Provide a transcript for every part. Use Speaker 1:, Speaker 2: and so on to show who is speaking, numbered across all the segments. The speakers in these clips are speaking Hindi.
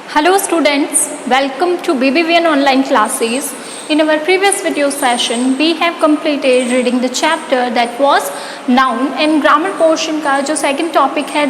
Speaker 1: Hello students, welcome to BBVN online classes. In our previous video session, we have completed reading the chapter that was noun and grammar portion का जो second topic है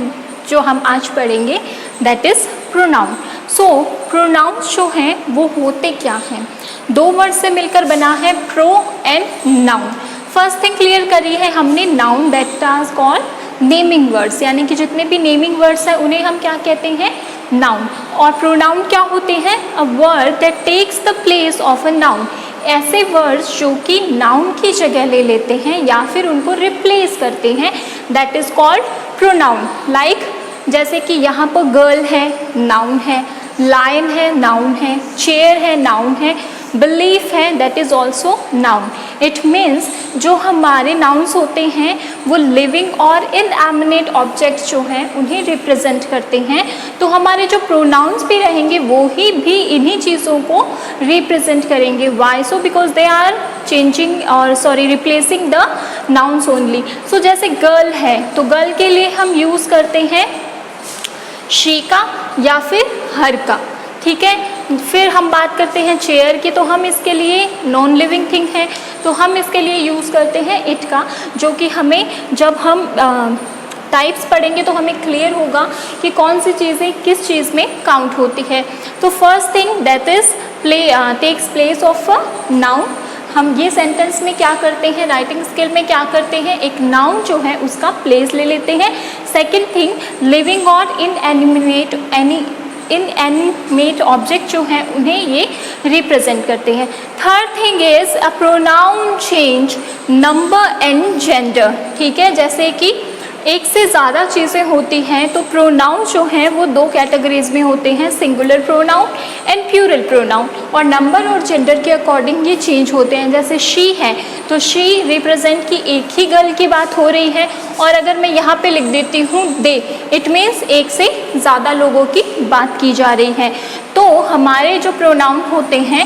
Speaker 1: जो हम आज पढ़ेंगे that is pronoun. So pronouns जो हैं वो होते क्या हैं? दो वर्ड से मिलकर बना है pro and noun. First thing clear करी है हमने noun that are called naming words, यानी कि जितने भी नेमिंग वर्ड्स हैं उन्हें हम क्या कहते हैं? नाउन. और प्रोनाउन क्या होते हैं? A word that takes the place of a noun. ऐसे वर्ड्स जो कि नाउन की जगह ले लेते हैं या फिर उनको रिप्लेस करते हैं, that is called pronoun. Like जैसे कि यहाँ पर गर्ल है, नाउन है, लायन है, नाउन है, चेयर है, नाउन है, बिलीफ है, that is also noun. It means जो हमारे नाउन्स होते हैं वो लिविंग और इनएमिनेट ऑब्जेक्ट्स जो हैं उन्हें रिप्रेजेंट करते हैं. तो हमारे जो प्रोनाउंस भी रहेंगे वो ही भी इन्हीं चीज़ों को रिप्रेजेंट करेंगे. Why? So because they are changing और replacing the nouns only. So जैसे गर्ल है तो गर्ल के लिए हम यूज़ करते हैं शी का या फिर हर का. ठीक है. फिर हम बात करते हैं चेयर की, तो हम इसके लिए नॉन लिविंग थिंग है तो हम इसके लिए यूज़ करते हैं इट का, जो कि हमें जब हम टाइप्स पढ़ेंगे तो हमें क्लियर होगा कि कौन सी चीज़ें किस चीज़ में काउंट होती है. तो first thing that is takes place of a noun. हम ये सेंटेंस में क्या करते हैं, राइटिंग स्किल में क्या करते हैं, एक नाउन जो है उसका प्लेस ले लेते हैं. सेकेंड थिंग लिविंग और इनएनिमेट ऑब्जेक्ट जो हैं उन्हें ये रिप्रेजेंट करते हैं. Third thing is a pronoun change number and gender. ठीक है. जैसे कि एक से ज़्यादा चीज़ें होती हैं तो प्रोनाउन जो हैं वो दो कैटेगरीज में होते हैं, singular pronoun and plural pronoun. और नंबर और जेंडर के अकॉर्डिंग ये चेंज होते हैं. जैसे शी है तो शी रिप्रेजेंट की एक ही गर्ल की बात हो रही है, और अगर मैं यहाँ पे लिख देती हूँ दे, इट मीन्स एक से ज़्यादा लोगों की बात की जा रही है. तो हमारे जो प्रोनाउन होते हैं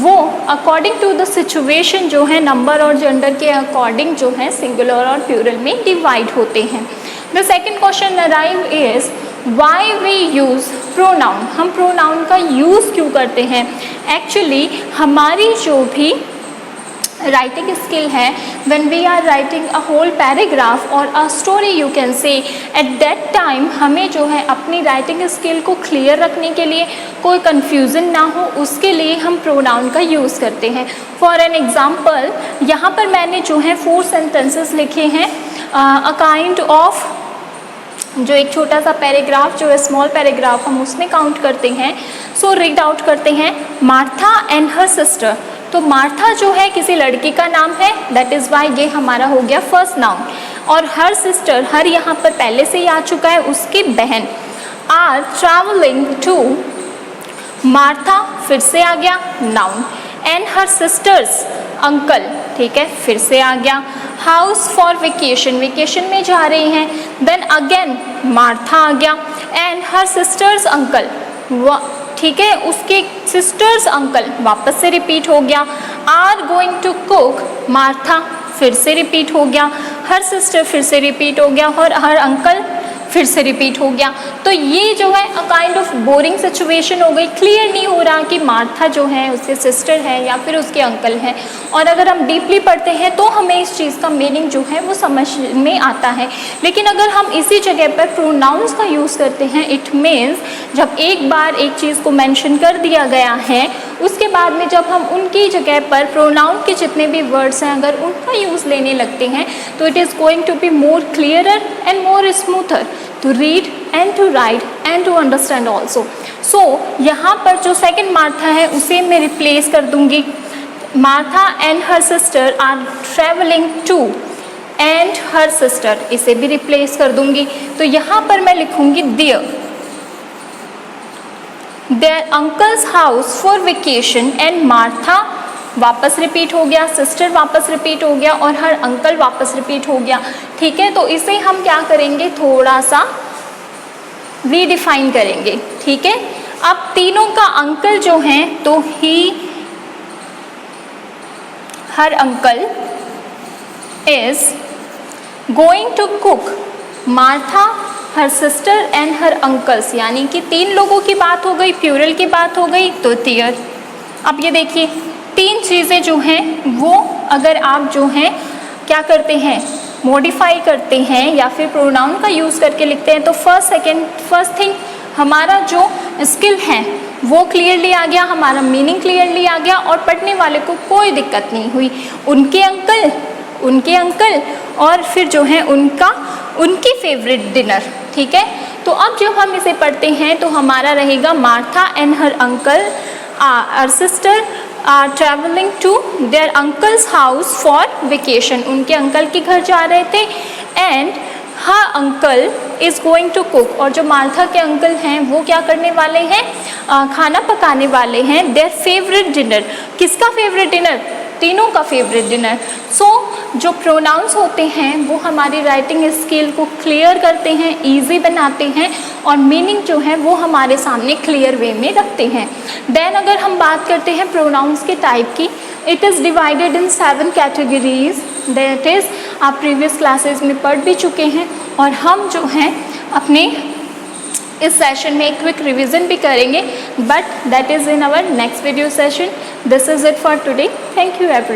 Speaker 1: वो अकॉर्डिंग टू द सिचुएशन जो है नंबर और जेंडर के अकॉर्डिंग जो है सिंगुलर और प्लूरल में डिवाइड होते हैं. The second question arrive is why we use pronoun. हम प्रोनाउन का यूज़ क्यों करते हैं? एक्चुअली हमारी जो भी राइटिंग स्किल है, when we are writing a whole paragraph और a story you can say, at that time हमें जो है अपनी राइटिंग स्किल को क्लियर रखने के लिए, कोई कन्फ्यूज़न ना हो उसके लिए हम प्रोनाउन का यूज़ करते हैं. फॉर एन एग्ज़ाम्पल यहाँ पर मैंने जो है 4 सेंटेंसेस लिखे हैं. अ काइंड ऑफ जो एक छोटा सा पैराग्राफ जो है स्मॉल पैराग्राफ हम उसमें काउंट करते हैं. सो रीड आउट करते हैं. Martha and her sister. तो मार्था जो है किसी लड़की का नाम है, दैट इज़ वाई ये हमारा हो गया फर्स्ट नाउन. और हर सिस्टर, हर यहाँ पर पहले से ही आ चुका है, उसकी बहन. आर ट्रैवलिंग टू, मार्था फिर से आ गया noun. And her sisters, uncle. ठीक है. फिर से आ गया. हाउस फॉर वेकेशन, वेकेशन में जा रही हैं. देन अगेन मार्था आ गया. And her sisters uncle. ठीक है. उसके सिस्टर्स अंकल वापस से रिपीट हो गया. Are going to cook, Martha फिर से रिपीट हो गया. हर सिस्टर फिर से रिपीट हो गया और हर अंकल फिर से रिपीट हो गया. तो ये जो है a kind of boring situation हो गई. क्लियर नहीं हो रहा कि मार्था जो है उसके सिस्टर है या फिर उसके अंकल हैं. और अगर हम डीपली पढ़ते हैं तो हमें इस चीज़ का मीनिंग जो है वो समझ में आता है. लेकिन अगर हम इसी जगह पर प्रोनाउंस का यूज़ करते हैं, इट मीन्स जब एक बार एक चीज़ को मेंशन कर दिया गया है उसके बाद में जब हम उनकी जगह पर प्रोनाउन के जितने भी वर्ड्स हैं अगर उनका यूज़ लेने लगते हैं तो it is going to be more clearer and more smoother to read and to write and to understand also. So यहाँ पर जो सेकेंड मार्था है उसे मैं रिप्लेस कर दूँगी. Martha and her sister are travelling to, and her sister इसे भी रिप्लेस कर दूँगी. तो यहाँ पर मैं लिखूँगी their uncle's house for vacation. And Martha वापस रिपीट हो गया, सिस्टर वापस रिपीट हो गया और हर अंकल वापस रिपीट हो गया. ठीक है. तो इसे हम क्या करेंगे, थोड़ा सा रीडिफाइन करेंगे. ठीक है. अब तीनों का अंकल जो हैं तो her uncle is going to cook, Martha her sister and her uncles, यानी कि 3 लोगों की बात हो गई, प्लूरल की बात हो गई तो देयर। अब ये देखिए 3 चीज़ें जो हैं वो अगर आप जो हैं क्या करते हैं, मॉडिफाई करते हैं या फिर प्रोनाउन का यूज़ करके लिखते हैं, तो फर्स्ट थिंग हमारा जो स्किल है वो क्लियरली आ गया, हमारा मीनिंग क्लियरली आ गया और पढ़ने वाले को कोई दिक्कत नहीं हुई। उनके अंकल और फिर जो है उनकी फेवरेट डिनर, ठीक है। तो अब जब हम इसे पढ़ते हैं तो हमारा रहेगा Martha and her uncle are sister are travelling to their uncle's house for vacation. उनके अंकल के घर जा रहे थे and her uncle is going to cook, और जो मार्था के अंकल हैं वो क्या करने वाले हैं, खाना पकाने वाले हैं। देयर फेवरेट डिनर, किसका फेवरेट डिनर, तीनों का फेवरेट डिनर। सो जो प्रोनाउंस होते हैं वो हमारी राइटिंग स्किल को क्लियर करते हैं, इजी बनाते हैं और मीनिंग जो है वो हमारे सामने क्लियर वे में रखते हैं। देन अगर हम बात करते हैं प्रोनाउंस के टाइप की, it is divided in 7 categories, that is आप प्रीवियस क्लासेस में पढ़ भी चुके हैं और हम जो हैं अपने इस सेशन में एक क्विक रिवीजन भी करेंगे, but that is in our next video session. This is it for today. Thank you everyone.